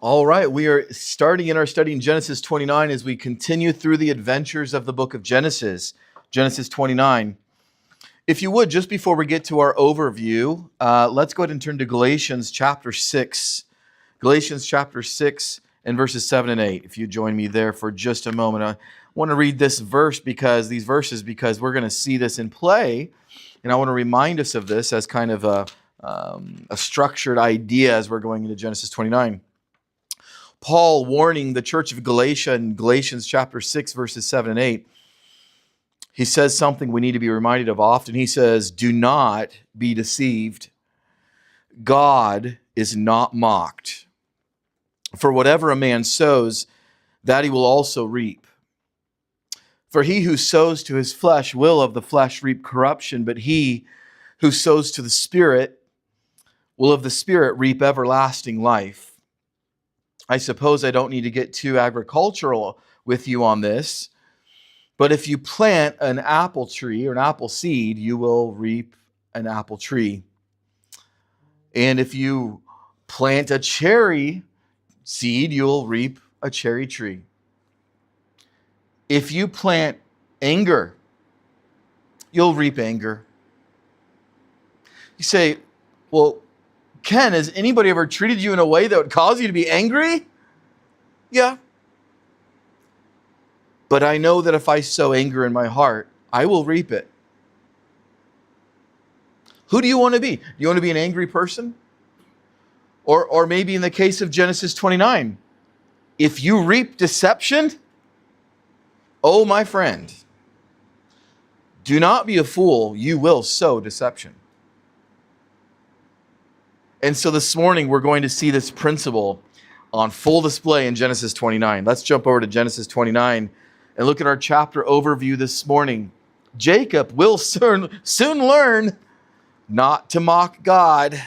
All right, we are starting in our study in Genesis 29 as we continue through the adventures of the book of Genesis, Genesis 29. If you would, just before we get to our overview, let's go ahead and turn to Galatians chapter 6. Galatians chapter 6 and verses 7 and 8. If you join me there for just a moment. I want to read this verse because we're going to see this in play. And I want to remind us of this as kind of a structured idea as we're going into Genesis 29. Paul warning the church of Galatia in Galatians chapter 6, verses 7 and 8. He says something we need to be reminded of often. He says, "Do not be deceived. God is not mocked. For whatever a man sows, that he will also reap. For he who sows to his flesh will of the flesh reap corruption, but he who sows to the Spirit will of the Spirit reap everlasting life." I suppose I don't need to get too agricultural with you on this, but if you plant an apple tree or an apple seed, you will reap an apple tree. And if you plant a cherry seed, you'll reap a cherry tree. If you plant anger, you'll reap anger. You say, well, Ken, has anybody ever treated you in a way that would cause you to be angry? Yeah. But I know that if I sow anger in my heart, I will reap it. Who do you want to be? Do you want to be an angry person? Or maybe in the case of Genesis 29, if you reap deception, oh, my friend, do not be a fool, you will sow deception. And so this morning, we're going to see this principle on full display in Genesis 29. Let's jump over to Genesis 29 and look at our chapter overview this morning. Jacob will soon learn not to mock God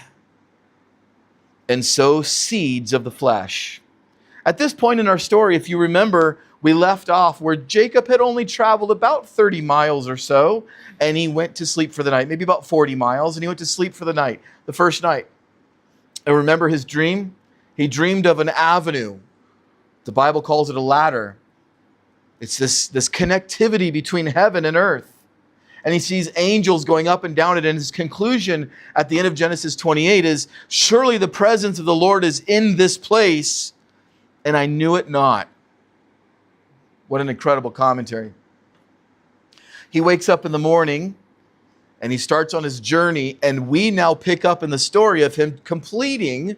and sow seeds of the flesh. At this point in our story, if you remember, we left off where Jacob had only traveled about 30 miles or so, and he went to sleep for the night, maybe about 40 miles, and he went to sleep for the night, the first night. And remember his dream? He dreamed of an avenue. The Bible calls it a ladder. It's this connectivity between heaven and earth. And he sees angels going up and down it. And his conclusion at the end of Genesis 28 is, surely the presence of the Lord is in this place, and I knew it not. What an incredible commentary. He wakes up in the morning, and he starts on his journey, and we now pick up in the story of him completing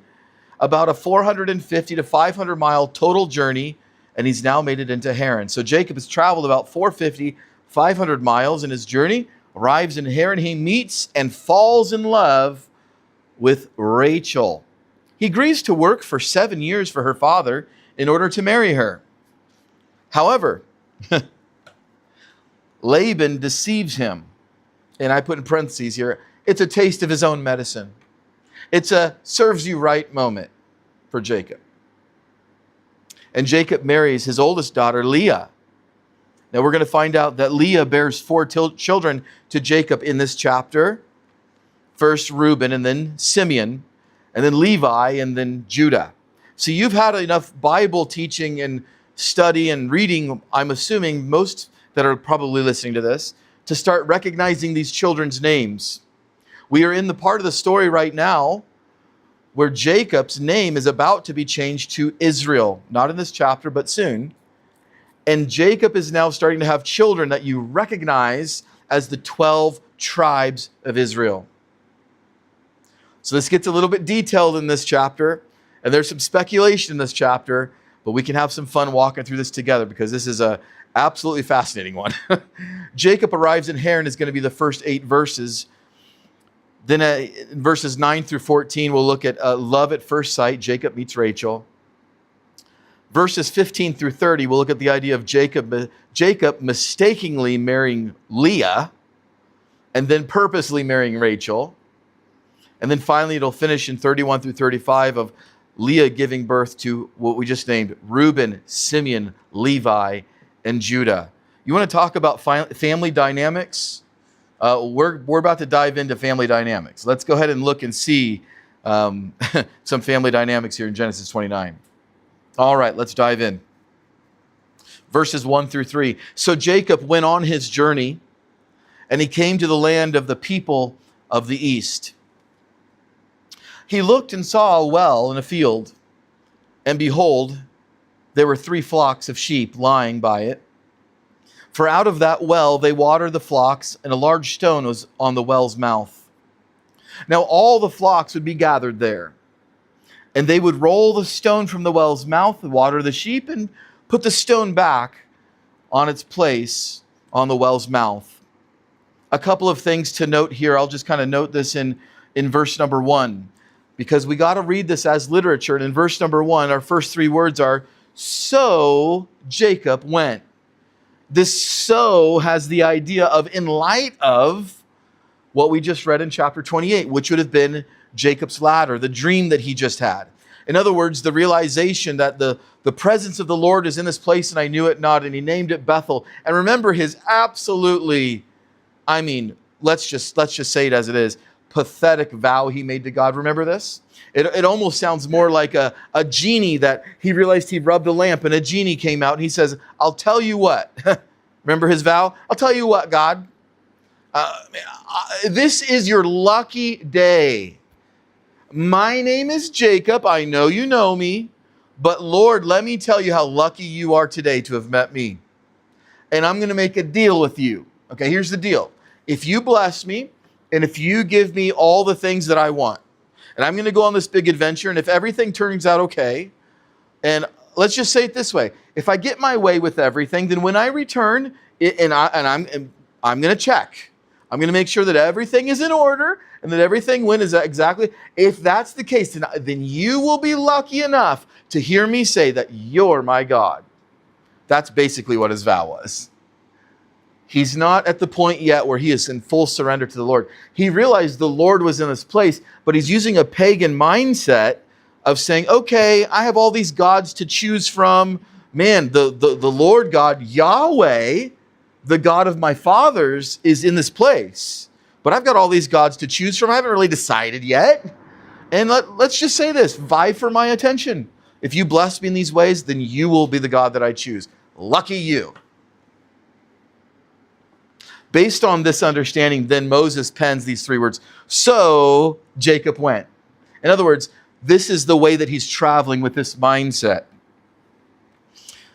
about a 450 to 500 mile total journey, and he's now made it into Haran. So Jacob has traveled about 450, 500 miles in his journey, arrives in Haran. He meets and falls in love with Rachel. He agrees to work for 7 years for her father in order to marry her. However, Laban deceives him. And I put in parentheses here, it's a taste of his own medicine. It's a serves you right moment for Jacob. And Jacob marries his oldest daughter, Leah. Now we're going to find out that Leah bears 4 children to Jacob in this chapter. First Rueben, and then Simeon, and then Levi, and then Judah. So you've had enough Bible teaching and study and reading, I'm assuming most that are probably listening to this, to start recognizing these children's names. We are in the part of the story right now where Jacob's name is about to be changed to Israel. Not in this chapter, but soon. And Jacob is now starting to have children that you recognize as the 12 tribes of Israel. So this gets a little bit detailed in this chapter, and there's some speculation in this chapter, but we can have some fun walking through this together because this is a absolutely fascinating one. Jacob arrives in Haran is going to be the first 8 verses. Then in verses 9 through 14, we'll look at love at first sight. Jacob meets Rachel. Verses 15 through 30, we'll look at the idea of Jacob mistakenly marrying Leah and then purposely marrying Rachel. And then finally, it'll finish in 31 through 35 of Leah giving birth to what we just named Rueben, Simeon, Levi, and Judah. You want to talk about family dynamics? We're about to dive into family dynamics. Let's go ahead and look and see some family dynamics here in Genesis 29. All right, let's dive in. Verses 1 through 3. So Jacob went on his journey, and he came to the land of the people of the east. He looked and saw a well in a field, and behold, there were 3 flocks of sheep lying by it. For out of that well they watered the flocks, and a large stone was on the well's mouth. Now all the flocks would be gathered there, and they would roll the stone from the well's mouth, water the sheep, and put the stone back on its place on the well's mouth. A couple of things to note here. I'll just kind of note this in verse number 1, because we got to read this as literature. And in verse number 1, our first 3 words are, so Jacob went. This so has the idea of in light of what we just read in chapter 28, which would have been Jacob's ladder, the dream that he just had. In other words, the realization that the presence of the Lord is in this place and I knew it not, and he named it Bethel. And remember his absolutely, let's just say it as it is, pathetic vow he made to God. Remember this? It almost sounds more like a genie that he realized he rubbed a lamp and a genie came out and he says, I'll tell you what. Remember his vow? I'll tell you what, God. This is your lucky day. My name is Jacob. I know you know me. But Lord, let me tell you how lucky you are today to have met me. And I'm going to make a deal with you. Okay, here's the deal. If you bless me and if you give me all the things that I want, and I'm going to go on this big adventure, and if everything turns out okay, and let's just say it this way, if I get my way with everything, then when I return, I'm going to check. I'm going to make sure that everything is in order and that everything went is exactly. If that's the case, then you will be lucky enough to hear me say that you're my God. That's basically what his vow was. He's not at the point yet where he is in full surrender to the Lord. He realized the Lord was in this place, but he's using a pagan mindset of saying, okay, I have all these gods to choose from. Man, the Lord God, Yahweh, the God of my fathers, is in this place. But I've got all these gods to choose from. I haven't really decided yet. And let's just say this, vie for my attention. If you bless me in these ways, then you will be the God that I choose. Lucky you. Based on this understanding, then Moses pens these 3 words. So Jacob went. In other words, this is the way that he's traveling with this mindset.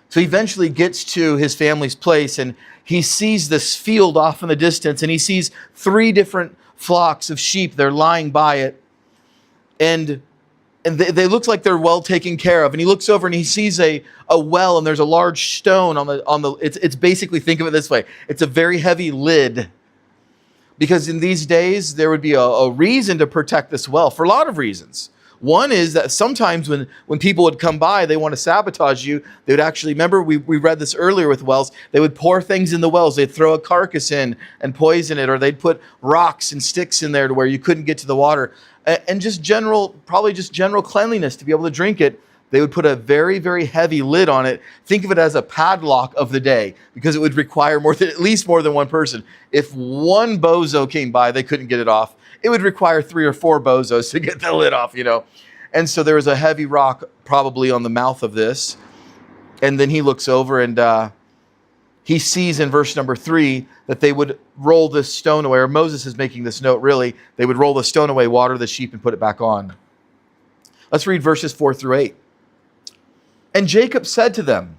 So he eventually gets to his family's place and he sees this field off in the distance and he sees 3 different flocks of sheep. They're lying by it. And they look like they're well taken care of. And he looks over and he sees a well and there's a large stone on the it's basically, think of it this way. It's a very heavy lid. Because in these days, there would be a reason to protect this well for a lot of reasons. One is that sometimes when people would come by, they want to sabotage you. They would actually, remember we read this earlier with wells, they would pour things in the wells. They'd throw a carcass in and poison it, or they'd put rocks and sticks in there to where you couldn't get to the water. And probably just general cleanliness to be able to drink it. They would put a very, very heavy lid on it. Think of it as a padlock of the day, because it would require at least more than one person. If one bozo came by, they couldn't get it off. It would require 3 or 4 bozos to get the lid off, And so there was a heavy rock probably on the mouth of this. And then he looks over and he sees in verse number 3 that they would roll this stone away, or Moses is making this note really. They would roll the stone away, water the sheep, and put it back on. Let's read verses 4 through 8. And Jacob said to them,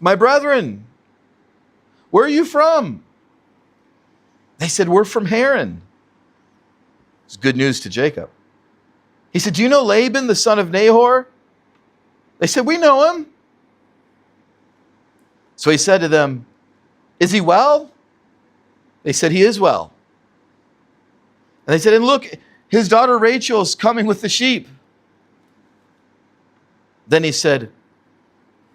my brethren, where are you from? They said, we're from Haran. It's good news to Jacob. He said, do you know Laban, the son of Nahor? They said, we know him. So he said to them, is he well? They said, he is well. And they said, and look, his daughter Rachel is coming with the sheep. Then he said,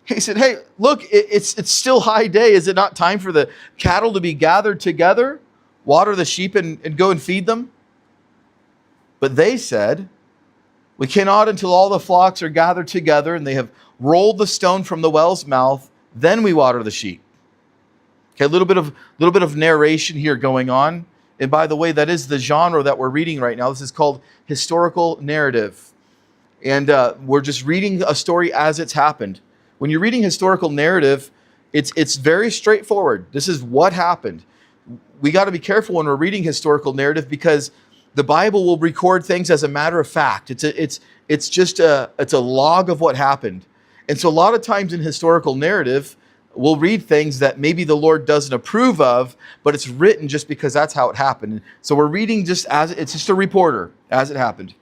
hey, look, it's still high day. Is it not time for the cattle to be gathered together, water the sheep and go and feed them? But they said, we cannot until all the flocks are gathered together and they have rolled the stone from the well's mouth. Then we water the sheep. Okay, a little bit of narration here going on. And by the way, that is the genre that we're reading right now. This is called historical narrative. And we're just reading a story as it's happened. When you're reading historical narrative, it's very straightforward. This is what happened. We got to be careful when we're reading historical narrative because the Bible will record things as a matter of fact. It's just a log of what happened. And so a lot of times in historical narrative, we'll read things that maybe the Lord doesn't approve of, but it's written just because that's how it happened. So we're reading just as it's just a reporter as it happened.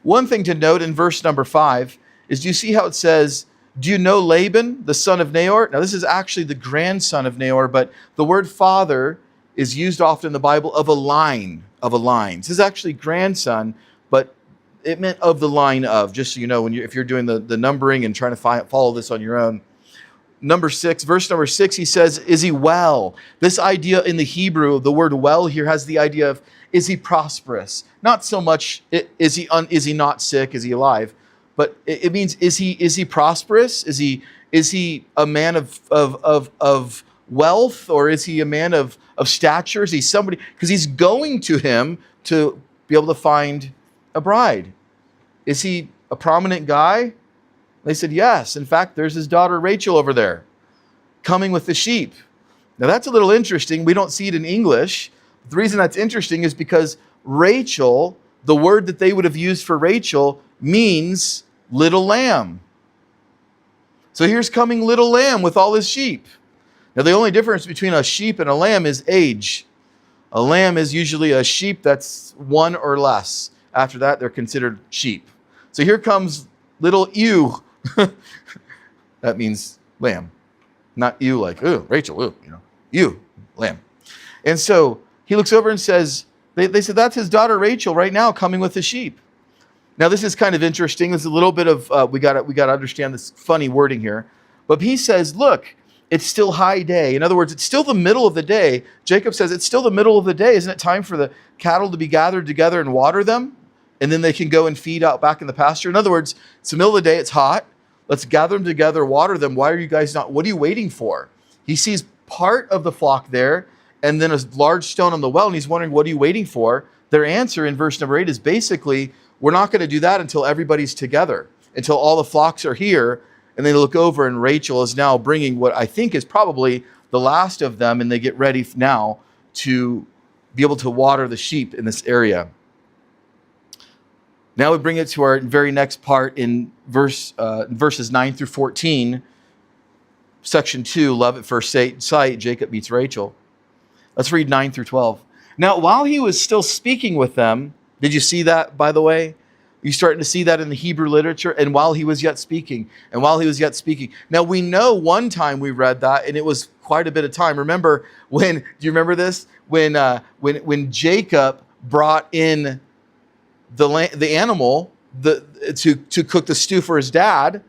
One thing to note in verse number 5 is, do you see how it says, do you know Laban, the son of Nahor? Now this is actually the grandson of Nahor, but the word father is used often in the Bible of a line. This is actually grandson, but it meant of the line of, just so you know, if you're doing the numbering and trying to follow this on your own. Verse number 6, he says, is he well? This idea in the Hebrew, the word well here has the idea of, is he prosperous? Not so much, is he not sick? Is he alive? But it means, is he prosperous? Is he a man of wealth, or is he a man of stature? Is he somebody, because he's going to him to be able to find a bride. Is he a prominent guy? They said, yes. In fact, there's his daughter Rachel over there coming with the sheep. Now that's a little interesting. We don't see it in English. The reason that's interesting is because Rachel, the word that they would have used for Rachel, means little lamb. So here's coming little lamb with all his sheep. Now the only difference between a sheep and a lamb is age. A lamb is usually a sheep that's one or less. After that, they're considered sheep. So here comes little ewe. That means lamb. Not ewe like, ooh, Rachel, ooh, ewe, lamb. And so he looks over and says, they said, that's his daughter Rachel right now coming with the sheep. Now this is kind of interesting. There's a little bit of, we got to understand this funny wording here. But he says, look, it's still high day. In other words, it's still the middle of the day. Jacob says, it's still the middle of the day. Isn't it time for the cattle to be gathered together and water them? And then they can go and feed out back in the pasture. In other words, it's the middle of the day, it's hot. Let's gather them together, water them. Why are you guys not? What are you waiting for? He sees part of the flock there and then a large stone on the well, and he's wondering, what are you waiting for? Their answer in verse number 8 is basically, we're not going to do that until everybody's together, until all the flocks are here. And they look over and Rachel is now bringing what I think is probably the last of them, and they get ready now to be able to water the sheep in this area. Now we bring it to our very next part in verses 9 through 14, section 2, love at first sight, Jacob meets Rachel. Let's read 9 through 12. Now, while he was still speaking with them, did you see that, by the way? You're starting to see that in the Hebrew literature, and while he was yet speaking, Now, we know one time we read that, and it was quite a bit of time. Remember do you remember this? When Jacob brought in the animal to cook the stew for his dad,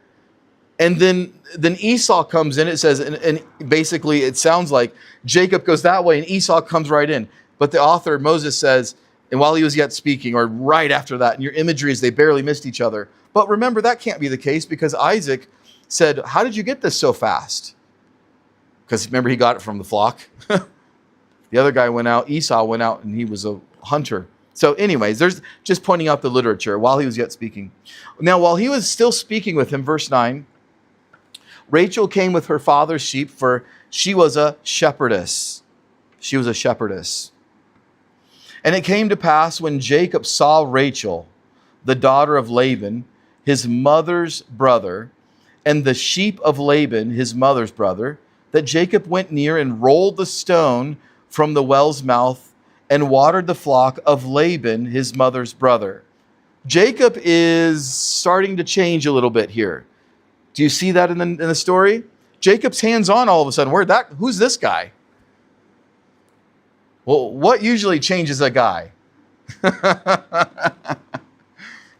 and then Esau comes in, it says, and basically it sounds like Jacob goes that way and Esau comes right in. But the author, Moses, says, and while he was yet speaking, or right after that, and your imagery is they barely missed each other. But remember, that can't be the case, because Isaac said, how did you get this so fast? Because remember, he got it from the flock. The other guy went out, Esau went out, and he was a hunter. So anyways, there's just pointing out the literature while he was yet speaking. Now, while he was still speaking with him, verse 9, Rachel came with her father's sheep, for she was a shepherdess. She was a shepherdess. And it came to pass when Jacob saw Rachel, the daughter of Laban, his mother's brother, and the sheep of Laban, his mother's brother, that Jacob went near and rolled the stone from the well's mouth and watered the flock of Laban, his mother's brother. Jacob is starting to change a little bit here. Do you see that in the story? Jacob's hands-on all of a sudden. Who's this guy? Well, what usually changes a guy?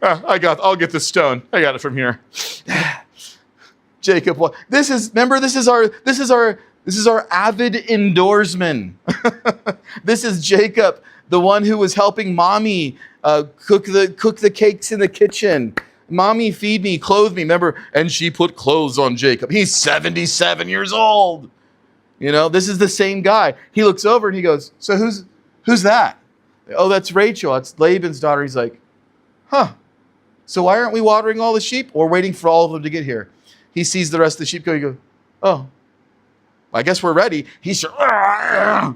I'll get the stone. I got it from here. Jacob, this is our avid indoorsman. This is Jacob, the one who was helping mommy cook the cakes in the kitchen. Mommy, feed me, clothe me. Remember, and she put clothes on Jacob. He's 77 years old. This is the same guy. He looks over and he goes, so who's that? Oh, that's Rachel. It's Laban's daughter. He's like, huh, So why aren't we watering all the sheep? Or waiting for all of them to get here? He sees the rest of the sheep go. He goes, oh, I guess we're ready. He said, what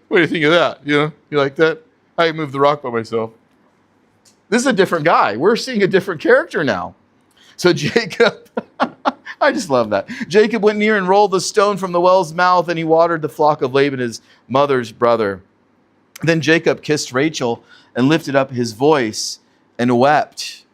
do you think of that? You like that? I moved the rock by myself. This is a different guy. We're seeing a different character now. So Jacob, I just love that. Jacob went near and rolled the stone from the well's mouth, and he watered the flock of Laban, his mother's brother. Then Jacob kissed Rachel and lifted up his voice and wept.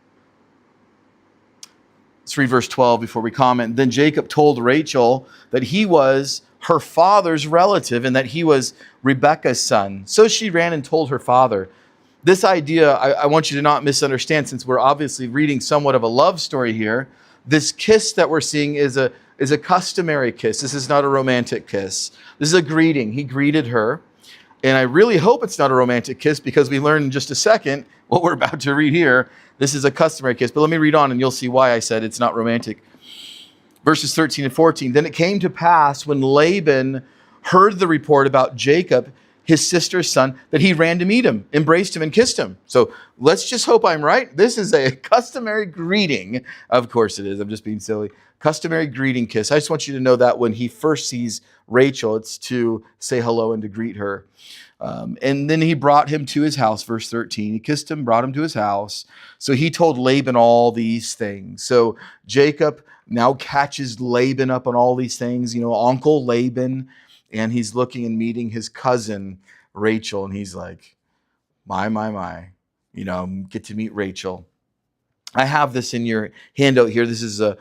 Let's read verse 12 before we comment. Then Jacob told Rachel that he was her father's relative and that he was Rebekah's son. So she ran and told her father. This idea, I want you to not misunderstand, since we're obviously reading somewhat of a love story here. This kiss that we're seeing is a customary kiss. This is not a romantic kiss. This is a greeting. He greeted her. And I really hope it's not a romantic kiss, because we learn in just a second what we're about to read here. This is a customary kiss. But let me read on and you'll see why I said it's not romantic. Verses 13 and 14. Then it came to pass when Laban heard the report about Jacob, his sister's son, that he ran to meet him, embraced him, and kissed him. So let's just hope I'm right. This is a customary greeting. Of course it is. I'm just being silly. Customary greeting kiss. I just want you to know that when he first sees Rachel, it's to say hello and to greet her. And then he brought him to his house, verse 13. He kissed him, brought him to his house. So he told Laban all these things. So Jacob now catches Laban up on all these things, Uncle Laban. And he's looking and meeting his cousin, Rachel. And he's like, my, get to meet Rachel. I have this in your handout here. This is a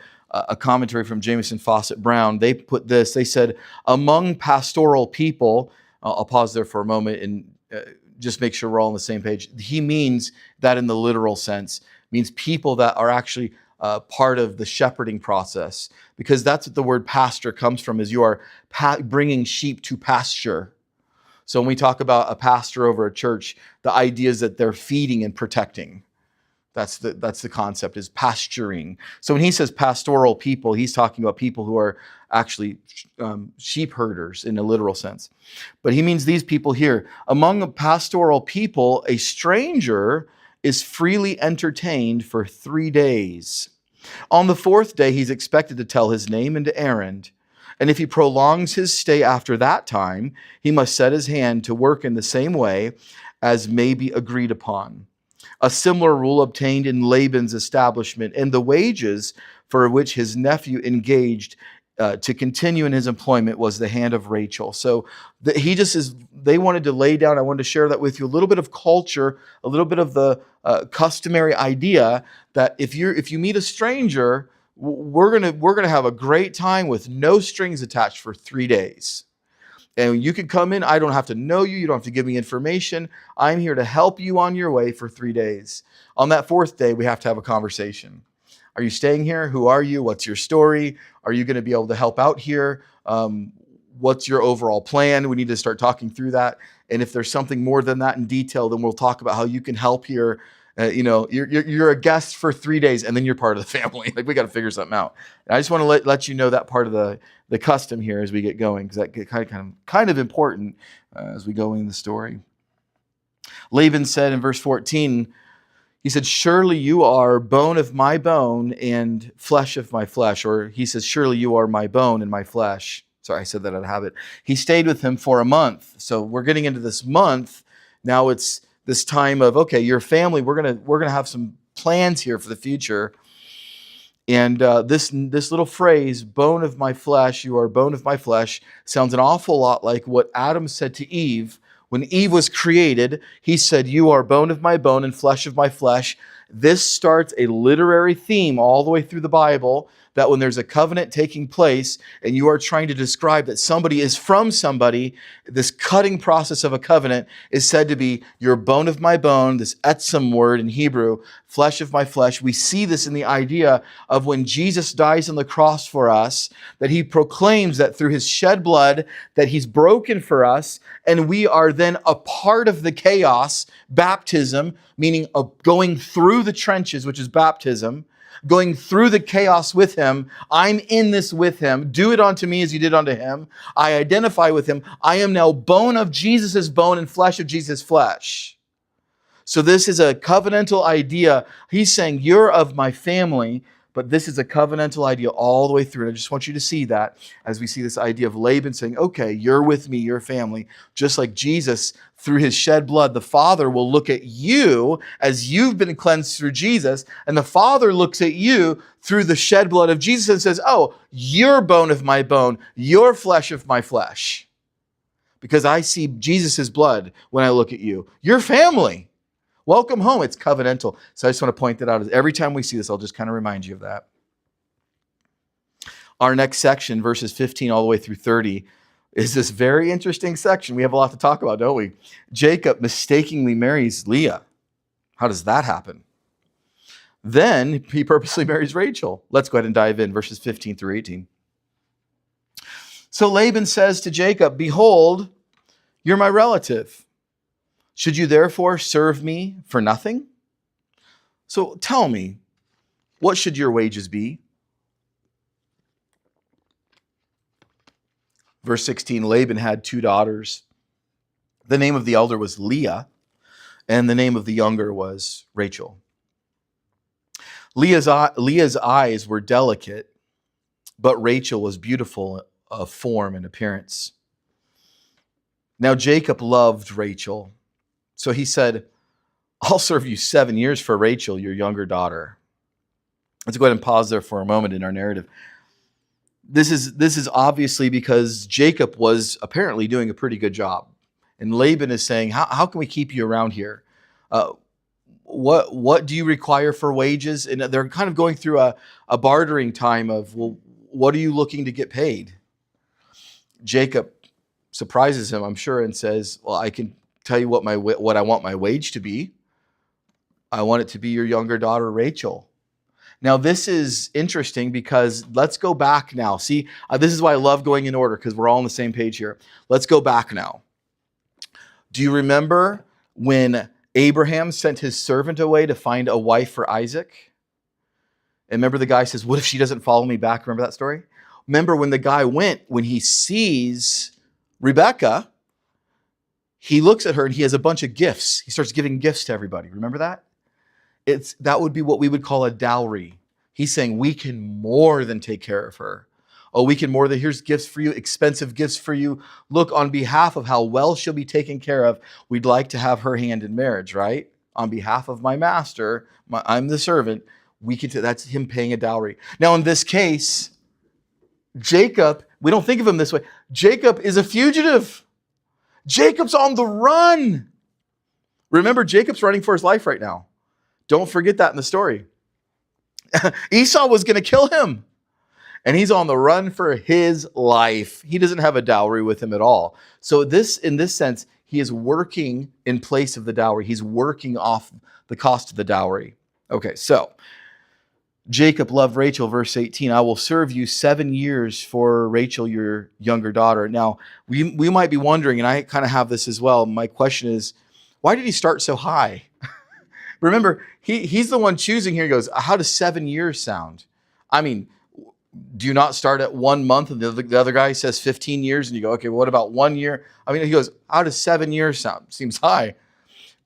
commentary from Jamieson Fawcett Brown. They put this, they said, among pastoral people, I'll pause there for a moment and just make sure we're all on the same page. He means that in the literal sense, means people that are actually part of the shepherding process, because that's what the word pastor comes from, is you are bringing sheep to pasture. So when we talk about a pastor over a church, the idea is that they're feeding and protecting. That's the concept, is pasturing. So when he says pastoral people, he's talking about people who are actually sheep herders in a literal sense. But he means these people here. Among a pastoral people, a stranger is freely entertained for 3 days. On the 4th day, he's expected to tell his name and errand. And if he prolongs his stay after that time, he must set his hand to work in the same way as may be agreed upon. A similar rule obtained in Laban's establishment, and the wages for which his nephew engaged to continue in his employment was the hand of Rachel. So they wanted to lay down, I wanted to share that with you, a little bit of culture, a little bit of the customary idea that if you meet a stranger, we're gonna have a great time with no strings attached for 3 days. And you can come in, I don't have to know you, you don't have to give me information. I'm here to help you on your way for 3 days. On that 4th day, we have to have a conversation. Are you staying here? Who are you? What's your story? Are you going to be able to help out here? What's your overall plan? We need to start talking through that. And if there's something more than that in detail, then we'll talk about how you can help here. You're a guest for 3 days, and then you're part of the family. Like, we got to figure something out. And I just want to let you know that part of the custom here as we get going, because that get kind of important as we go in the story. Laban said in verse 14, he said, surely you are bone of my bone and flesh of my flesh. Or he says, surely you are my bone and my flesh. Sorry, I said that out of habit. He stayed with him for a month. So we're getting into this month. Now it's this time of, okay, your family, we're gonna have some plans here for the future. And this little phrase, bone of my flesh, you are bone of my flesh, sounds an awful lot like what Adam said to Eve. When Eve was created, he said, you are bone of my bone and flesh of my flesh. This starts a literary theme all the way through the Bible, that when there's a covenant taking place and you are trying to describe that somebody is from somebody, this cutting process of a covenant is said to be your bone of my bone, this etzem word in Hebrew, flesh of my flesh. We see this in the idea of when Jesus dies on the cross for us, that he proclaims that through his shed blood, that he's broken for us, and we are then a part of the chaos, baptism, meaning going through the trenches, which is baptism, going through the chaos with him. I'm in this with him. Do it unto me as you did unto him. I identify with him. I am now bone of Jesus' bone and flesh of Jesus' flesh. So this is a covenantal idea. He's saying, you're of my family, but this is a covenantal idea all the way through. And I just want you to see that as we see this idea of Laban saying, okay, you're with me, your family. Just like Jesus, through his shed blood, the Father will look at you as you've been cleansed through Jesus. And the Father looks at you through the shed blood of Jesus and says, oh, you're bone of my bone, you're flesh of my flesh. Because I see Jesus' blood when I look at you. Your family. Welcome home. It's covenantal. So I just want to point that out. Every time we see this, I'll just kind of remind you of that. Our next section, verses 15 all the way through 30, is this very interesting section. We have a lot to talk about, don't we? Jacob mistakenly marries Leah. How does that happen? Then he purposely marries Rachel. Let's go ahead and dive in, verses 15 through 18. So Laban says to Jacob, behold, you're my relative. Should you therefore serve me for nothing? So tell me, what should your wages be? Verse 16, Laban had 2 daughters. The name of the elder was Leah, and the name of the younger was Rachel. Leah's eyes were delicate, but Rachel was beautiful of form and appearance. Now Jacob loved Rachel, so he said, I'll serve you 7 years for Rachel, your younger daughter. Let's go ahead and pause there for a moment in our narrative. This is obviously because Jacob was apparently doing a pretty good job. And Laban is saying, how can we keep you around here? What do you require for wages? And they're kind of going through a bartering time of, well, what are you looking to get paid? Jacob surprises him, I'm sure, and says, well, I can tell you what I want my wage to be. I want it to be your younger daughter, Rachel. Now, this is interesting because let's go back now. See, this is why I love going in order because we're all on the same page here. Let's go back now. Do you remember when Abraham sent his servant away to find a wife for Isaac? And remember the guy says, what if she doesn't follow me back? Remember that story? Remember when the guy went, when he sees Rebecca, he looks at her and he has a bunch of gifts. He starts giving gifts to everybody. Remember that? That would be what we would call a dowry. He's saying we can more than take care of her. Oh, we can more than, here's gifts for you, expensive gifts for you. Look, on behalf of how well she'll be taken care of, we'd like to have her hand in marriage, right? On behalf of my master, I'm the servant, that's him paying a dowry. Now, in this case, Jacob, we don't think of him this way. Jacob is a fugitive. Jacob's on the run. Remember, Jacob's running for his life right now. Don't forget that in the story. Esau was going to kill him. And he's on the run for his life. He doesn't have a dowry with him at all. So in this sense, he is working in place of the dowry. He's working off the cost of the dowry. Okay, so Jacob loved Rachel, verse 18. I will serve you 7 years for Rachel, your younger daughter. Now, we might be wondering, and I kind of have this as well. My question is, why did he start so high? Remember, he's the one choosing here. He goes, how does 7 years sound? I mean, do you not start at 1 month and the other guy says 15 years and you go, okay, well, what about 1 year? I mean, he goes, how does 7 years sound? Seems high.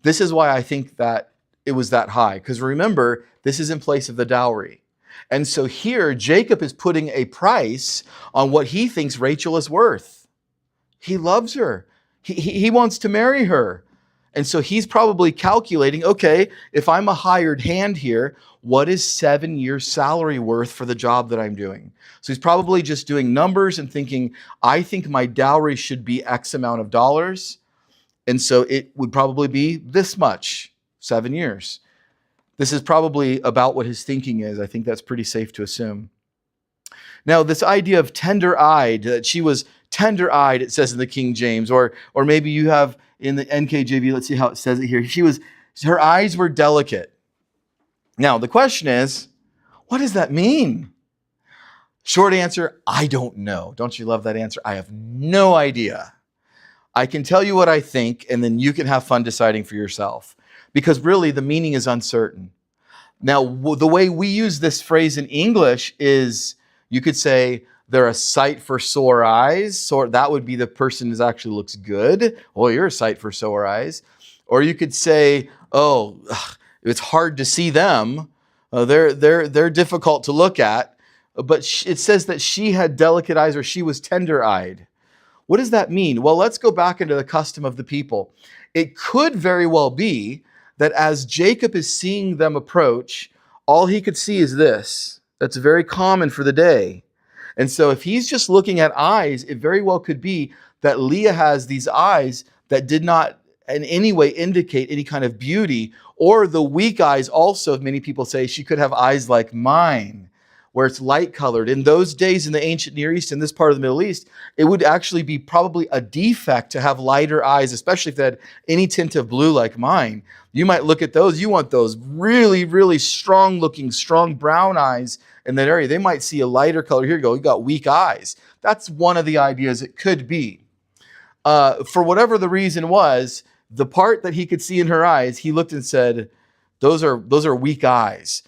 This is why I think that it was that high. Because remember, this is in place of the dowry. And so here, Jacob is putting a price on what he thinks Rachel is worth. He loves her. He wants to marry her. And so he's probably calculating, okay, if I'm a hired hand here, what is 7 years salary worth for the job that I'm doing? So he's probably just doing numbers and thinking, I think my dowry should be X amount of dollars. And so it would probably be this much, 7 years. This is probably about what his thinking is. I think that's pretty safe to assume. Now, this idea of tender-eyed, that she was tender-eyed, it says in the King James, or maybe you have in the NKJV, let's see how it says it here. Her eyes were delicate. Now, the question is, what does that mean? Short answer, I don't know. Don't you love that answer? I have no idea. I can tell you what I think, and then you can have fun deciding for yourself. Because really, the meaning is uncertain. Now, the way we use this phrase in English is, you could say, they're a sight for sore eyes. So that would be the person who actually looks good. Well, you're a sight for sore eyes. Or you could say, oh, ugh, it's hard to see them. They're difficult to look at. But it says that she had delicate eyes, or she was tender-eyed. What does that mean? Well, let's go back into the custom of the people. It could very well be that as Jacob is seeing them approach, all he could see is this. That's very common for the day. And so if he's just looking at eyes, it very well could be that Leah has these eyes that did not in any way indicate any kind of beauty, or the weak eyes also, many people say she could have eyes like mine, where it's light colored. In those days in the ancient Near East, in this part of the Middle East, it would actually be probably a defect to have lighter eyes, especially if they had any tint of blue like mine. You might look at those, you want those really, really strong looking, strong brown eyes in that area. They might see a lighter color. Here you go, you got weak eyes. That's one of the ideas it could be. For whatever the reason was, the part that he could see in her eyes, he looked and said, those are weak eyes.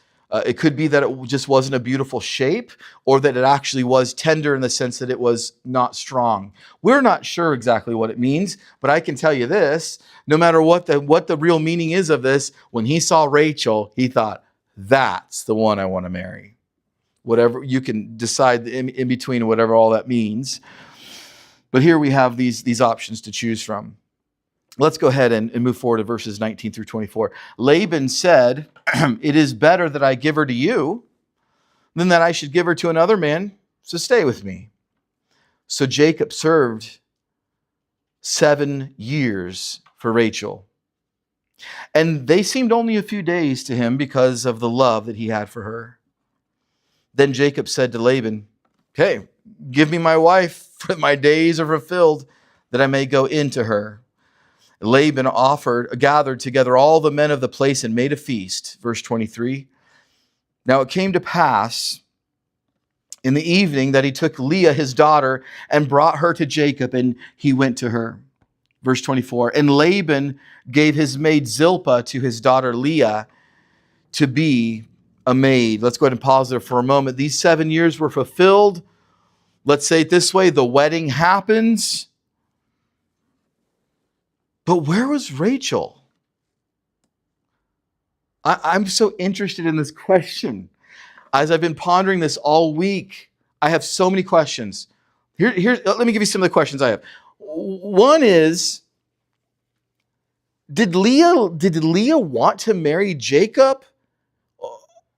It could be that it just wasn't a beautiful shape, or that it actually was tender in the sense that it was not strong. We're not sure exactly what it means, but I can tell you this, no matter what the real meaning is of this, when he saw Rachel, he thought, that's the one I want to marry. Whatever, you can decide in between whatever all that means. But here we have these options to choose from. Let's go ahead and move forward to verses 19 through 24. Laban said, it is better that I give her to you than that I should give her to another man, so stay with me. So Jacob served 7 years for Rachel. And they seemed only a few days to him because of the love that he had for her. Then Jacob said to Laban, okay, give me my wife, for my days are fulfilled, that I may go into her. Laban gathered together all the men of the place and made a feast. Verse 23. Now it came to pass in the evening that he took Leah, his daughter, and brought her to Jacob, and he went to her. Verse 24. And Laban gave his maid Zilpah to his daughter Leah to be a maid. Let's go ahead and pause there for a moment. These 7 years were fulfilled. Let's say it this way, the wedding happens. But where was Rachel? I'm so interested in this question. As I've been pondering this all week, I have so many questions. Let me give you some of the questions I have. One is, did Leah want to marry Jacob?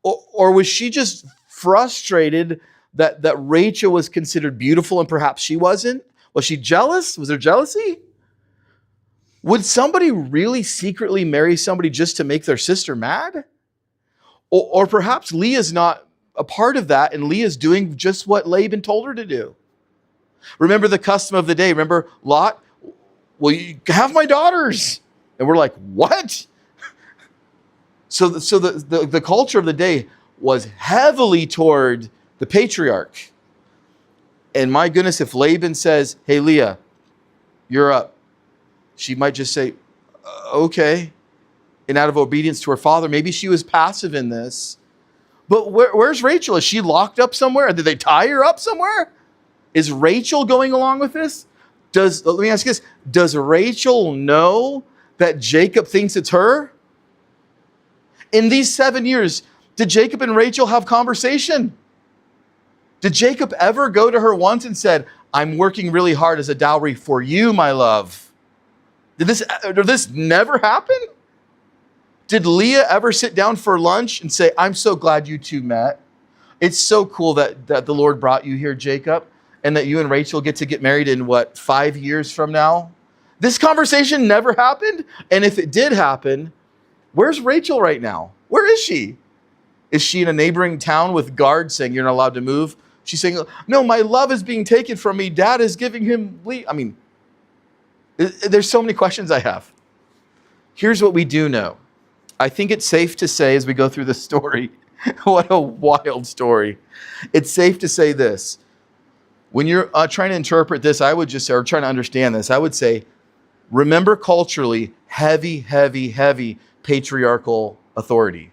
Or was she just frustrated that Rachel was considered beautiful and perhaps she wasn't? Was she jealous? Was there jealousy? Would somebody really secretly marry somebody just to make their sister mad? Or perhaps Leah's not a part of that, and Leah's doing just what Laban told her to do. Remember the custom of the day. Remember Lot? Well, you have my daughters. And we're like, what? So the culture of the day was heavily toward the patriarch. And my goodness, if Laban says, hey, Leah, you're up, she might just say, okay. And out of obedience to her father, maybe she was passive in this. But where's Rachel? Is she locked up somewhere? Did they tie her up somewhere? Is Rachel going along with this? Let me ask you this. Does Rachel know that Jacob thinks it's her? In these 7 years, did Jacob and Rachel have conversation? Did Jacob ever go to her once and said, I'm working really hard as a dowry for you, my love? Did this never happen? Did Leah ever sit down for lunch and say, I'm so glad you two met. It's so cool that the Lord brought you here, Jacob, and that you and Rachel get to get married in 5 years from now? This conversation never happened. And if it did happen, where's Rachel right now? Where is she? Is she in a neighboring town with guards saying you're not allowed to move? She's saying, no, my love is being taken from me. Dad is giving him leave. I mean, there's so many questions I have. Here's what we do know. I think it's safe to say as we go through the story, what a wild story. It's safe to say this. When you're trying to interpret this, I would just say, or trying to understand this, I would say, remember culturally, heavy, heavy, heavy patriarchal authority.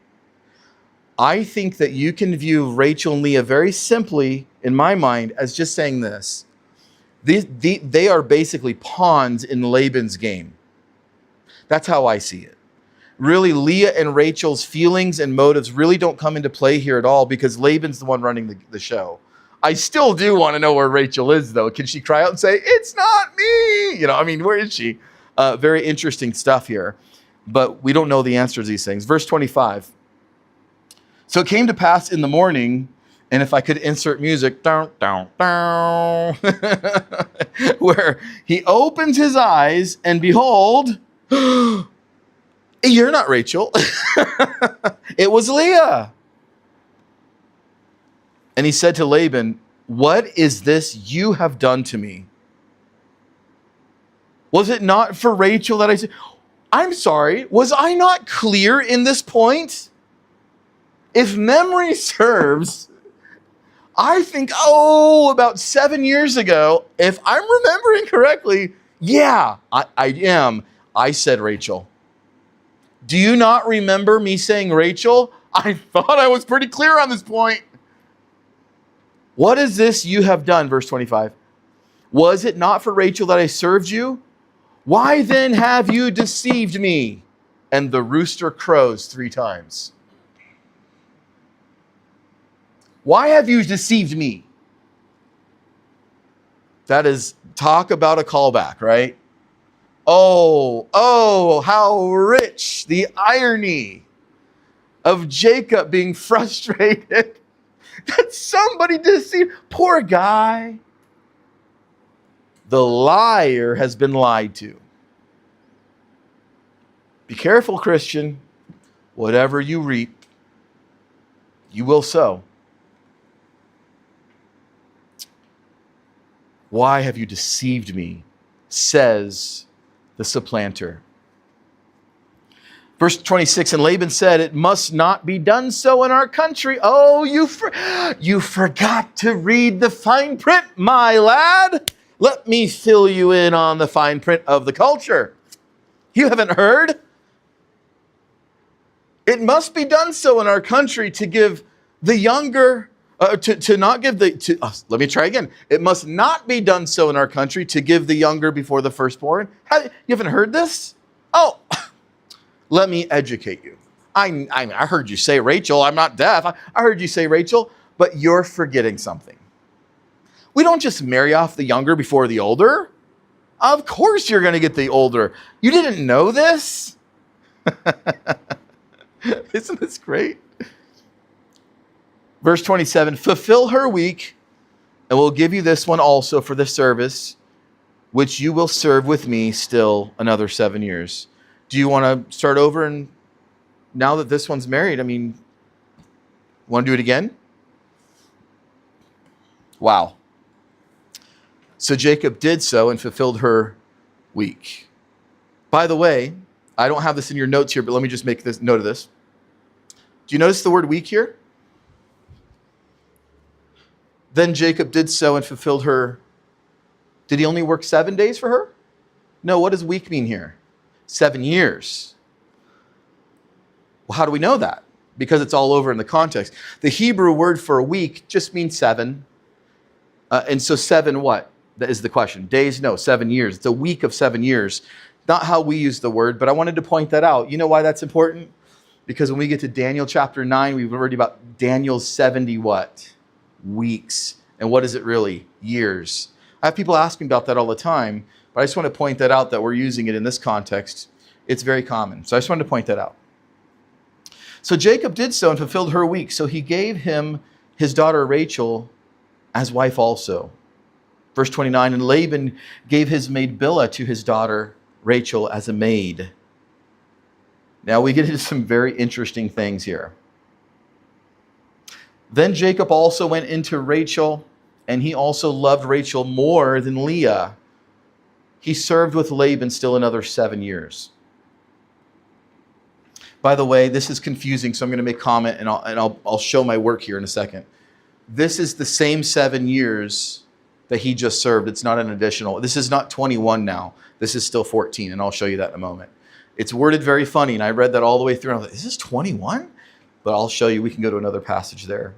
I think that you can view Rachel and Leah very simply, in my mind, as just saying this. They are basically pawns in Laban's game. That's how I see it. really Leah and Rachel's feelings and motives really don't come into play here at all because Laban's the one running the show. I still do want to know where Rachel is, though. Can she cry out and say, it's not me? Where is she? Very interesting stuff here. But we don't know the answers to these things. Verse 25. So it came to pass in the morning, and if I could insert music, down, down, down, where he opens his eyes, and behold, you're not Rachel. It was Leah. And he said to Laban, what is this you have done to me? Was it not for Rachel that I said, I'm sorry, was I not clear in this point? If memory serves, I think, about 7 years ago, if I'm remembering correctly, yeah, I am. I said Rachel. Do you not remember me saying Rachel? I thought I was pretty clear on this point. What is this you have done? Verse 25. Was it not for Rachel that I served you? Why then have you deceived me? And the rooster crows 3 times. Why have you deceived me? That is, talk about a callback, right? Oh, how rich the irony of Jacob being frustrated that somebody deceived. Poor guy. The liar has been lied to. Be careful, Christian. Whatever you reap, you will sow. Why have you deceived me? Says the supplanter. Verse 26, and Laban said, it must not be done so in our country. Oh, you forgot to read the fine print, my lad. Let me fill you in on the fine print of the culture. You haven't heard? It must be done so in our country to give the younger, let me try again. It must not be done so in our country to give the younger before the firstborn. You haven't heard this? Oh, let me educate you. I heard you say Rachel. I'm not deaf. I heard you say Rachel, but you're forgetting something. We don't just marry off the younger before the older. Of course you're going to get the older. You didn't know this? Isn't this great? Verse 27, fulfill her week, and we'll give you this one also for the service, which you will serve with me still another 7 years. Do you want to start over? And now that this one's married, want to do it again? Wow. So Jacob did so and fulfilled her week. By the way, I don't have this in your notes here, but let me just make this note of this. Do you notice the word week here? Then Jacob did so and fulfilled her. Did he only work 7 days for her? No, what does week mean here? 7 years. Well, how do we know that? Because it's all over in the context. The Hebrew word for a week just means 7. And so 7 what? That is the question. Days? No, 7 years. It's a week of 7 years. Not how we use the word, but I wanted to point that out. You know why that's important? Because when we get to Daniel chapter 9, we've already about Daniel's 70 what? Weeks. And what is it really? Years. I have people asking about that all the time, but I just want to point that out that we're using it in this context. It's very common. So I just wanted to point that out. So Jacob did so and fulfilled her week. So he gave him his daughter Rachel as wife also. Verse 29, and Laban gave his maid Bilhah to his daughter Rachel as a maid. Now we get into some very interesting things here. Then Jacob also went into Rachel, and he also loved Rachel more than Leah. He served with Laban still another 7 years. By the way, this is confusing, so I'm going to make comment, and I'll show my work here in a second. This is the same 7 years that he just served. It's not an additional. This is not 21 now. This is still 14, and I'll show you that in a moment. It's worded very funny, and I read that all the way through, and I was like, is this 21? But I'll show you. We can go to another passage there.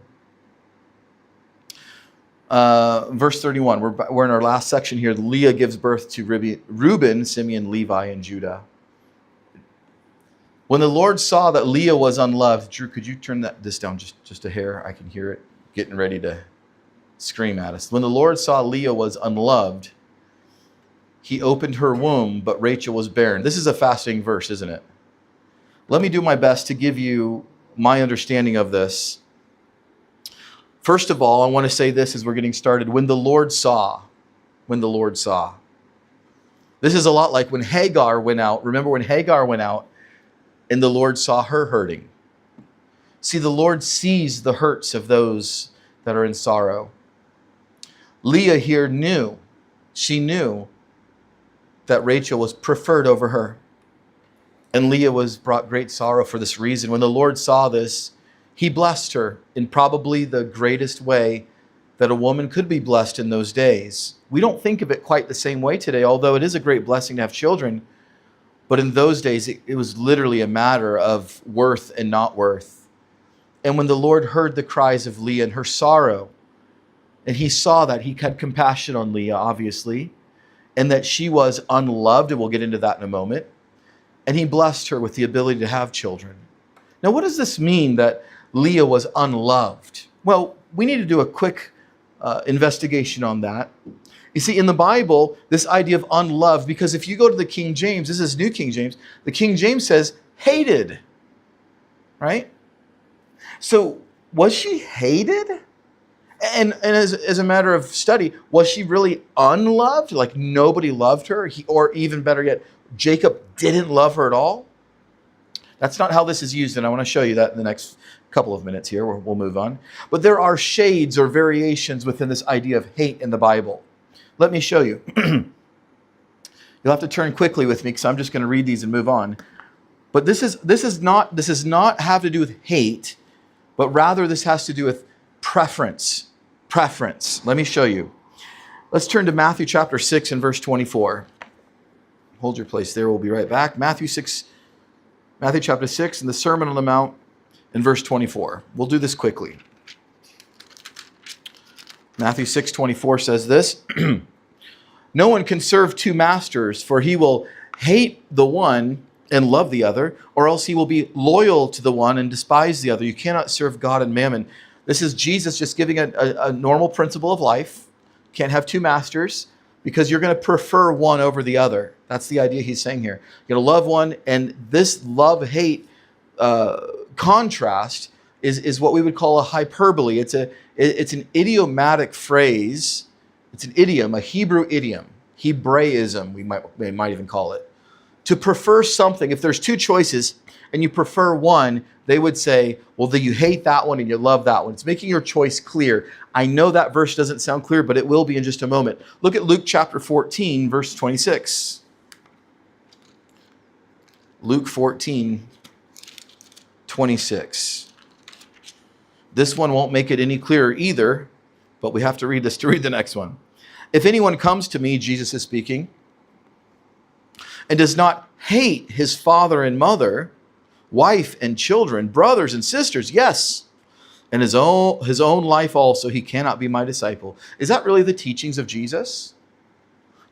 Verse 31, we're in our last section here. Leah gives birth to Rueben, Simeon, Levi, and Judah. When the Lord saw that Leah was unloved, Drew, could you turn this down just a hair? I can hear it getting ready to scream at us. When the Lord saw Leah was unloved, he opened her womb, but Rachel was barren. This is a fascinating verse, isn't it? Let me do my best to give you my understanding of this. First of all, I want to say this as we're getting started. When the Lord saw. This is a lot like when Hagar went out. Remember when Hagar went out and the Lord saw her hurting? See, the Lord sees the hurts of those that are in sorrow. Leah here knew that Rachel was preferred over her. And Leah was brought great sorrow for this reason. When the Lord saw this, he blessed her in probably the greatest way that a woman could be blessed in those days. We don't think of it quite the same way today, although it is a great blessing to have children. But in those days, it was literally a matter of worth and not worth. And when the Lord heard the cries of Leah and her sorrow, and he saw that, he had compassion on Leah, obviously, and that she was unloved, and we'll get into that in a moment, and he blessed her with the ability to have children. Now, what does this mean that Leah was unloved? Well, we need to do a quick investigation on that. You see, in the Bible, this idea of unloved, because if you go to the King James, this is New King James, the King James says hated, right? So was she hated? And as a matter of study, was she really unloved? Like nobody loved her? Or even better yet, Jacob didn't love her at all? That's not how this is used, and I want to show you that in the next couple of minutes here. We'll move on. But there are shades or variations within this idea of hate in the Bible. Let me show you. You'll have to turn quickly with me because I'm just going to read these and move on. But this is not have to do with hate, but rather this has to do with preference. Let me show you. Let's turn to Matthew chapter 6 and verse 24. Hold your place there. We'll be right back. Matthew chapter 6 and the Sermon on the Mount in verse 24. We'll do this quickly. Matthew 6:24 says this, "No one can serve two masters, for he will hate the one and love the other, or else he will be loyal to the one and despise the other. You cannot serve God and mammon." This is Jesus just giving a normal principle of life. Can't have two masters because you're going to prefer one over the other. That's the idea he's saying here. You're going to love one, and this love-hate contrast is what we would call a hyperbole. It's an idiomatic phrase. It's an idiom, a Hebrew idiom, Hebraism, we might even call it. To prefer something, if there's two choices and you prefer one, they would say, well, you hate that one and you love that one. It's making your choice clear. I know that verse doesn't sound clear, but it will be in just a moment. Look at Luke chapter 14, verse 26. Luke 14, 26. This one won't make it any clearer either, but we have to read this to read the next one. "If anyone comes to me," Jesus is speaking, "and does not hate his father and mother, wife and children, brothers and sisters, yes, and his own life also, he cannot be my disciple." Is that really the teachings of Jesus?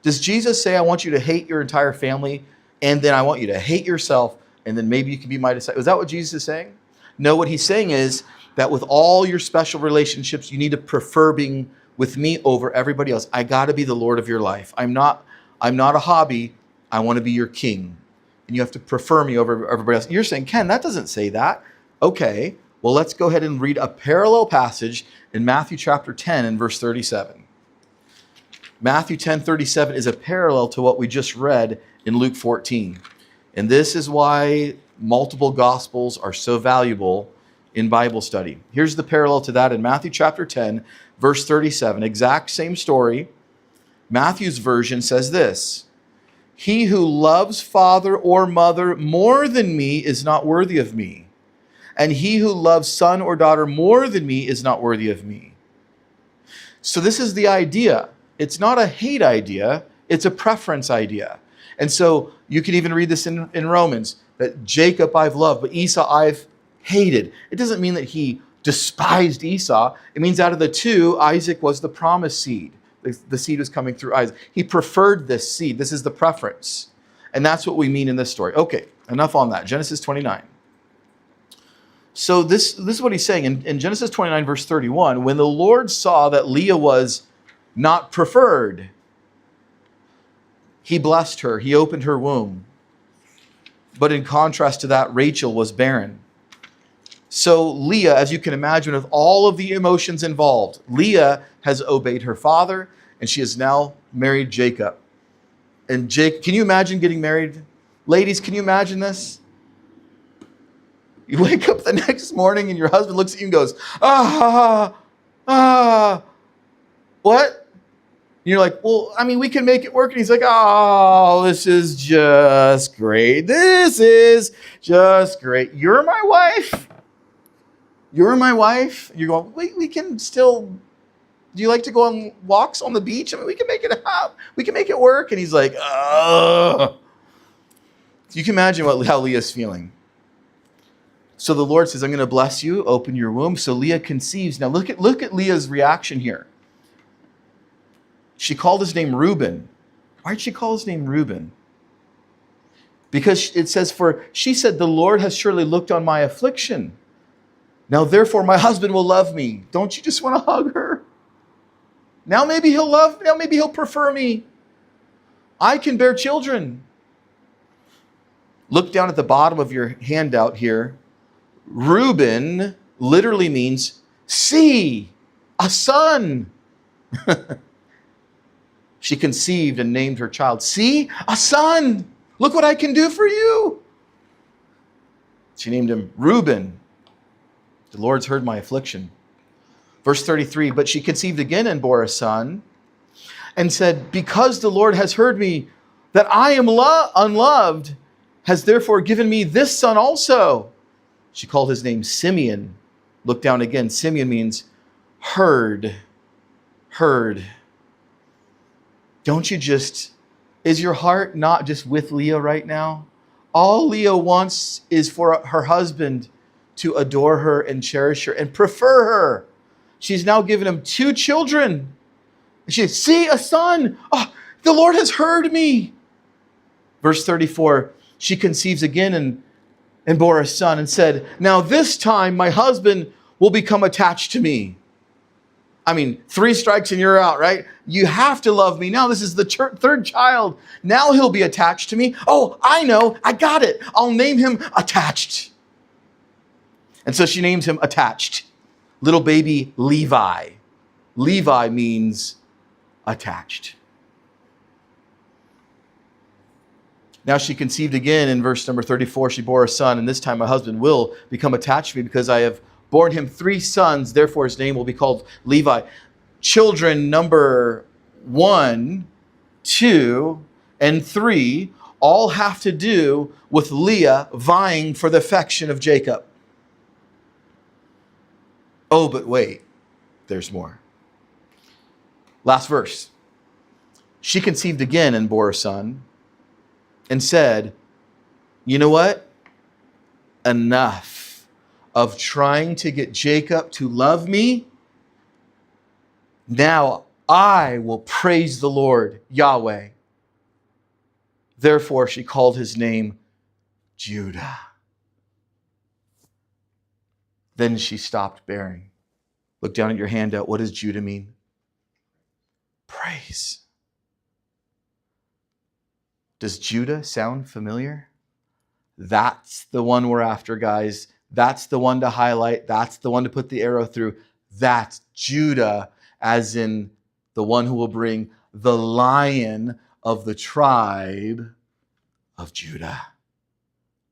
Does Jesus say, I want you to hate your entire family, and then I want you to hate yourself, and then maybe you can be my disciple? Is that what Jesus is saying? No, what he's saying is that with all your special relationships, you need to prefer being with me over everybody else. I got to be the Lord of your life. I'm not a hobby. I want to be your king. And you have to prefer me over everybody else. You're saying, Ken, that doesn't say that. Okay, well, let's go ahead and read a parallel passage in Matthew chapter 10 and verse 37. Matthew 10:37 is a parallel to what we just read in Luke 14. And this is why multiple gospels are so valuable in Bible study. Here's the parallel to that in Matthew chapter 10, verse 37. Exact same story. Matthew's version says this, "He who loves father or mother more than me is not worthy of me. And he who loves son or daughter more than me is not worthy of me." So this is the idea. It's not a hate idea. It's a preference idea. And so you can even read this in Romans, that Jacob I've loved, but Esau I've hated. It doesn't mean that he despised Esau. It means out of the two, Isaac was the promised seed. The seed was coming through Isaac. He preferred this seed. This is the preference. And that's what we mean in this story. Okay, Enough on that. Genesis 29. So this is what he's saying. In Genesis 29, verse 31, when the Lord saw that Leah was not preferred, he blessed her. He opened her womb. But in contrast to that, Rachel was barren. So Leah, as you can imagine, with all of the emotions involved, Leah has obeyed her father, and she has now married Jacob. And Jake, can you imagine getting married? Ladies, can you imagine this? You wake up the next morning and your husband looks at you and goes, what? And you're like, well, I mean, we can make it work. And he's like, oh, this is just great. This is just great. You're my wife. You're my wife. You're going, we can still, do you like to go on walks on the beach? I mean, we can make it up. We can make it work. And he's like, oh. You can imagine how Leah's feeling. So the Lord says, I'm going to bless you, open your womb. So Leah conceives. Now look at Leah's reaction here. She called his name Rueben. Why did she call his name Rueben? Because it says, for she said, the Lord has surely looked on my affliction. Now therefore my husband will love me. Don't you just want to hug her? Now maybe he'll prefer me. I can bear children. Look down at the bottom of your handout here. Rueben literally means see, a son. She conceived and named her child. See, a son. Look what I can do for you. She named him Rueben. The Lord's heard my affliction. Verse 33, but she conceived again and bore a son and said, because the Lord has heard me that I am unloved, has therefore given me this son also. She called his name Simeon. Look down again. Simeon means heard. Heard. Don't you just, is your heart not just with Leah right now? All Leah wants is for her husband to adore her and cherish her and prefer her. She's now given him 2 children. She says, see, a son. Oh, the Lord has heard me. Verse 34, she conceives again and bore a son and said, now this time my husband will become attached to me. I mean, 3 strikes and you're out, right? You have to love me. Now this is the 3rd child. Now he'll be attached to me. Oh, I know. I got it. I'll name him Attached. And so she names him Attached. Little baby Levi. Levi means attached. Now she conceived again in verse number 34. She bore a son, and this time my husband will become attached to me because I have borne him 3 sons. Therefore his name will be called Levi. Children number 1, 2, and 3 all have to do with Leah vying for the affection of Jacob. Oh, but wait, there's more. Last verse. She conceived again and bore a son and said, you know what? Enough of trying to get Jacob to love me. Now I will praise the Lord, Yahweh. Therefore she called his name Judah. Then she stopped bearing. Look down at your handout. What does Judah mean? Praise. Does Judah sound familiar? That's the one we're after, guys. That's the one to highlight. That's the one to put the arrow through. That's Judah, as in the one who will bring the Lion of the tribe of Judah.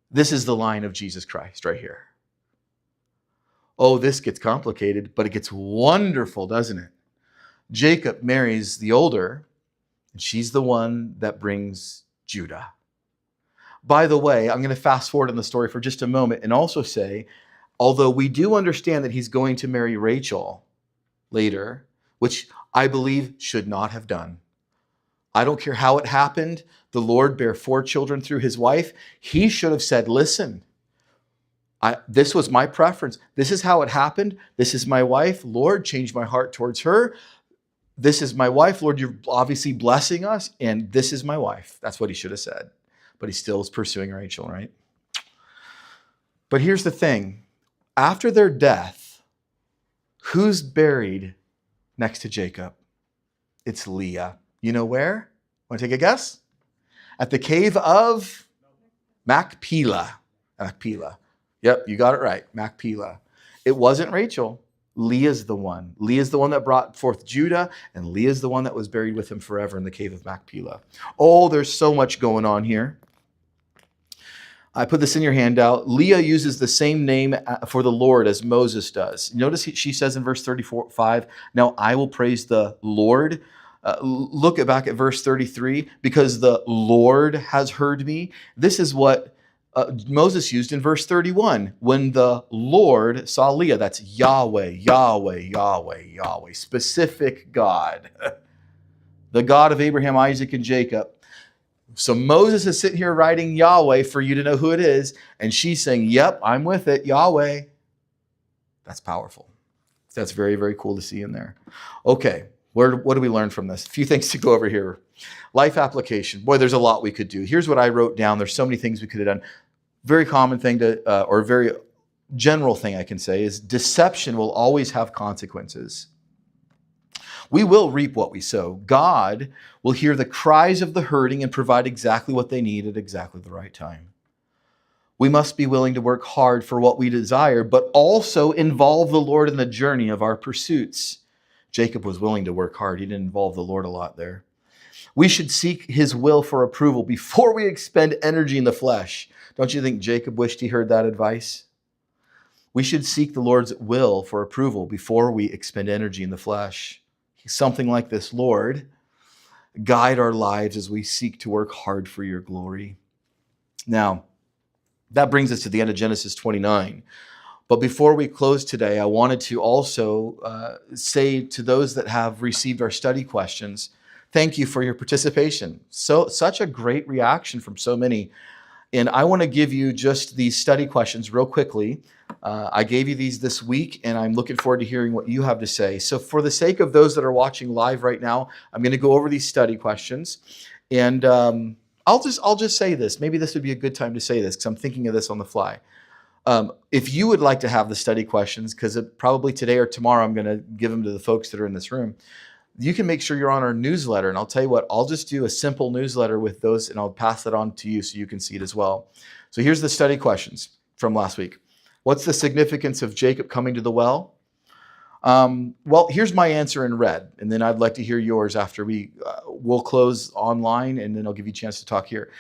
This is the line of Jesus Christ right here. Oh, this gets complicated, but it gets wonderful, doesn't it? Jacob marries the older, and she's the one that brings Judah. By the way, I'm going to fast forward in the story for just a moment and also say, although we do understand that he's going to marry Rachel later, which I believe should not have done. I don't care how it happened. The Lord bare 4 children through his wife. He should have said, listen, this was my preference. This is how it happened. This is my wife. Lord, change my heart towards her. This is my wife. Lord, you're obviously blessing us, and this is my wife. That's what he should have said. But he still is pursuing Rachel, right? But here's the thing. After their death, who's buried next to Jacob? It's Leah. You know where? Want to take a guess? At the cave of Machpelah. Machpelah. Yep, you got it right. Machpelah. It wasn't Rachel. Leah's the one. Leah's the one that brought forth Judah, and Leah's the one that was buried with him forever in the cave of Machpelah. Oh, there's so much going on here. I put this in your handout. Leah uses the same name for the Lord as Moses does. Notice she says in verse 35, now I will praise the Lord. Look back at verse 33, because the Lord has heard me. This is what Moses used in verse 31. When the Lord saw Leah, that's Yahweh, Yahweh, Yahweh, Yahweh, specific God. The God of Abraham, Isaac, and Jacob. So Moses is sitting here writing Yahweh for you to know who it is. And she's saying, yep, I'm with it, Yahweh. That's powerful. That's very, very cool to see in there. Okay, what do we learn from this? A few things to go over here. Life application. Boy, there's a lot we could do. Here's what I wrote down. There's so many things we could have done. Very common thing or very general thing I can say is deception will always have consequences. We will reap what we sow. God will hear the cries of the hurting and provide exactly what they need at exactly the right time. We must be willing to work hard for what we desire, but also involve the Lord in the journey of our pursuits. Jacob was willing to work hard. He didn't involve the Lord a lot there. We should seek his will for approval before we expend energy in the flesh. Don't you think Jacob wished he heard that advice? We should seek the Lord's will for approval before we expend energy in the flesh. Something like this, Lord, guide our lives as we seek to work hard for your glory. Now, that brings us to the end of Genesis 29. But before we close today, I wanted to also say to those that have received our study questions, thank you for your participation. Such a great reaction from so many. And I want to give you just these study questions real quickly. I gave you these this week, and I'm looking forward to hearing what you have to say. So for the sake of those that are watching live right now, I'm going to go over these study questions. And I'll just say this. Maybe this would be a good time to say this because I'm thinking of this on the fly. If you would like to have the study questions, because probably today or tomorrow I'm going to give them to the folks that are in this room, you can make sure you're on our newsletter. And I'll tell you what, I'll just do a simple newsletter with those, and I'll pass that on to you so you can see it as well. So here's the study questions from last week. What's the significance of Jacob coming to the well? Well, here's my answer in red, and then I'd like to hear yours after we'll close online, and then I'll give you a chance to talk here.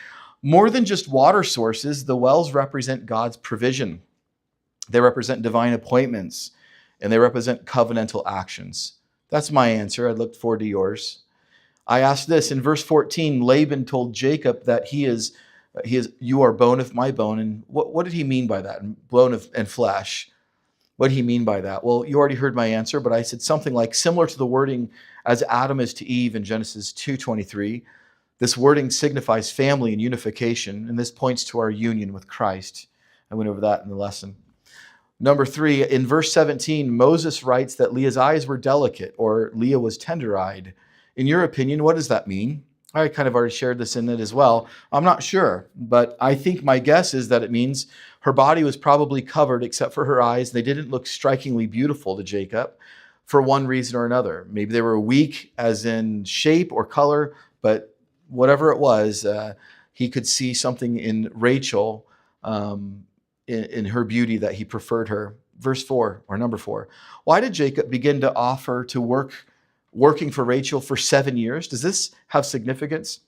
More than just water sources, the wells represent God's provision. They represent divine appointments, and they represent covenantal actions. That's my answer. I look forward to yours. I asked this in verse 14. Laban told Jacob that he is you are bone of my bone. And what did he mean by that? Bone and flesh. What did he mean by that? Well, you already heard my answer, but I said something like similar to the wording as Adam is to Eve in Genesis 2:23. This wording signifies family and unification, and this points to our union with Christ. I went over that in the lesson. Number 3, in verse 17, Moses writes that Leah's eyes were delicate, or Leah was tender-eyed. In your opinion, what does that mean? I kind of already shared this in it as well. I'm not sure, but I think my guess is that it means her body was probably covered except for her eyes. They didn't look strikingly beautiful to Jacob for one reason or another. Maybe they were weak as in shape or color, but whatever it was, he could see something in Rachel, in her beauty, that he preferred her. Verse 4, or number 4. Why did Jacob begin to offer to working for Rachel for 7 years? Does this have significance?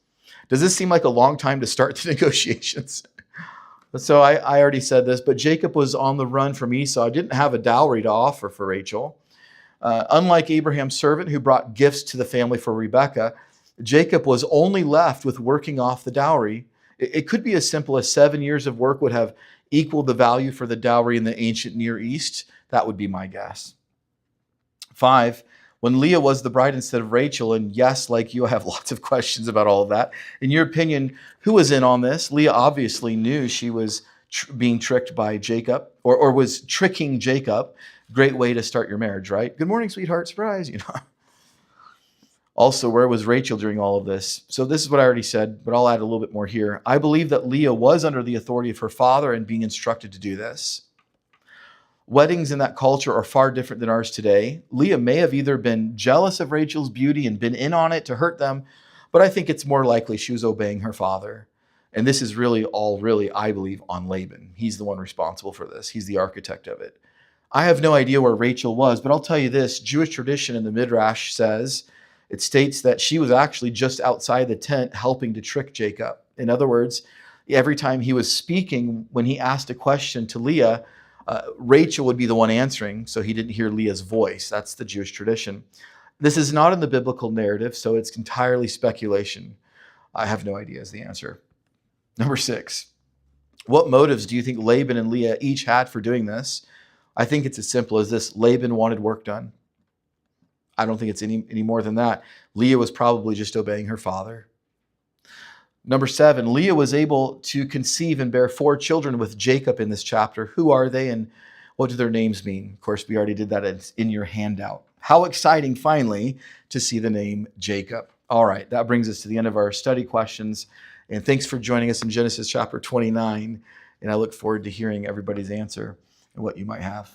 Does this seem like a long time to start the negotiations? So I already said this, but Jacob was on the run from Esau. Didn't have a dowry to offer for Rachel. Unlike Abraham's servant who brought gifts to the family for Rebekah, Jacob was only left with working off the dowry. It could be as simple as 7 years of work would have equaled the value for the dowry in the ancient Near East. That would be my guess. 5, when Leah was the bride instead of Rachel, and yes, like you, I have lots of questions about all of that. In your opinion, who was in on this? Leah obviously knew she was being tricked by Jacob, or was tricking Jacob. Great way to start your marriage, right? Good morning, sweetheart. Surprise, Also, where was Rachel during all of this? So this is what I already said, but I'll add a little bit more here. I believe that Leah was under the authority of her father and being instructed to do this. Weddings in that culture are far different than ours today. Leah may have either been jealous of Rachel's beauty and been in on it to hurt them, but I think it's more likely she was obeying her father. And this is really, I believe, on Laban. He's the one responsible for this. He's the architect of it. I have no idea where Rachel was, but I'll tell you this. Jewish tradition in the Midrash says, it states that she was actually just outside the tent helping to trick Jacob. In other words, every time he was speaking, when he asked a question to Leah, Rachel would be the one answering, so he didn't hear Leah's voice. That's the Jewish tradition. This is not in the biblical narrative, so it's entirely speculation. I have no idea is the answer. Number 6, what motives do you think Laban and Leah each had for doing this? I think it's as simple as this. Laban wanted work done. I don't think it's any more than that. Leah was probably just obeying her father. Number 7, Leah was able to conceive and bear 4 children with Jacob in this chapter. Who are they and what do their names mean? Of course, we already did that in your handout. How exciting, finally, to see the name Jacob. All right, that brings us to the end of our study questions. And thanks for joining us in Genesis chapter 29. And I look forward to hearing everybody's answer and what you might have.